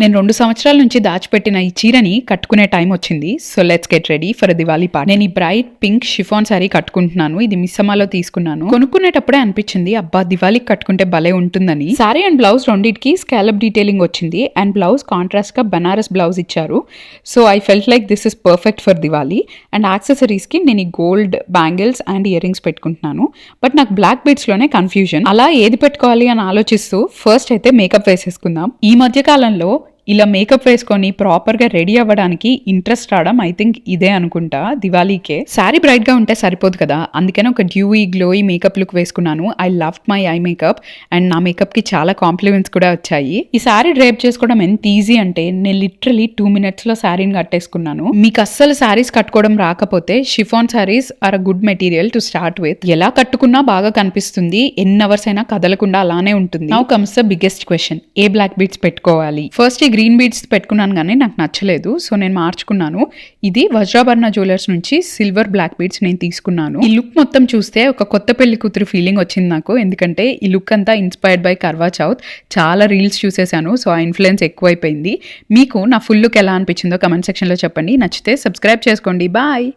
నేను 2 సంవత్సరాల నుంచి దాచిపెట్టిన ఈ చీరని కట్టుకునే టైం వచ్చింది. So let's get ready for Diwali party. నేను ఈ బ్రైట్ పింక్ షిఫాన్ సారీ కట్టుకుంటున్నాను. ఇది మిస్సమాలో తీసుకున్నాను. కొనుక్కునేటప్పుడే అనిపించింది అబ్బా దివాళీకి కట్టుకుంటే భలే ఉంటుందని. సారీ అండ్ బ్లౌజ్ రెండింటికి స్కాలప్ డీటెయిలింగ్ వచ్చింది అండ్ బ్లౌజ్ కాంట్రాస్ట్ గా బనారస్ బ్లౌజ్ ఇచ్చారు. So I felt like this is perfect for Diwali. And accessories కి నేను ఈ gold bangles and ear rings పెట్టుకుంటున్నాను. బట్ నాకు బ్లాక్ బీడ్స్ లోనే కన్ఫ్యూజన్. అలా ఏది పెట్టుకోవాలి అని ఆలోచిస్తూ ఫస్ట్ అయితే మేకప్ వేసేసుకుందాం. ఈ మధ్య కాలంలో ఇలా మేకప్ వేసుకొని ప్రాపర్గా రెడీ అవ్వడానికి ఇంట్రెస్ట్ రావడం ఐ థింక్ ఇదే అనుకుంటా దివాళీకే. శారీ బ్రైట్గా ఉంటే సరిపోదు కదా, అందుకనే ఒక డ్యూయి గ్లోయి మేకప్ లుక్ వేసుకున్నాను. I love my eye makeup and నా మేకప్కి చాలా కాంప్లిమెంట్స్ కూడా వచ్చాయి. ఈ శారీ డ్రైప్ చేసుకోవడం ఎంత ఈజీ అంటే నేను లిటరలీ 2 minutesలో శారీని కట్టేసుకున్నాను. మీకు అస్సలు శారీస్ కట్టుకోవడం రాకపోతే chiffon saris are a good material to start with. ఎలా కట్టుకున్నా బాగా కనిపిస్తుంది, ఎన్ని అవర్స్ అయినా కదలకుండా అలానే ఉంటుంది. Now comes the biggest question, ఏ బ్లాక్ బీడ్స్ పెట్టుకోవాలి? ఫస్ట్ గ్రీన్ బీడ్స్ పెట్టుకున్నాను కానీ నాకు నచ్చలేదు, సో నేను మార్చుకున్నాను. ఇది వజ్రాభరణ జ్యువెలర్స్ నుంచి సిల్వర్ బ్లాక్ బీడ్స్ నేను తీసుకున్నాను. ఈ లుక్ మొత్తం చూస్తే ఒక కొత్త పెళ్లి కూతురు ఫీలింగ్ వచ్చింది నాకు, ఎందుకంటే ఈ లుక్ అంతా ఇన్స్పైర్డ్ బై కర్వా చౌత్. చాలా రీల్స్ చూసేసాను, సో ఆ ఇన్ఫ్లుయెన్స్ ఎక్కువైపోయింది. మీకు నా ఫుల్ లుక్ ఎలా అనిపించిందో కమెంట్ సెక్షన్లో చెప్పండి. నచ్చితే సబ్స్క్రైబ్ చేసుకోండి. బాయ్.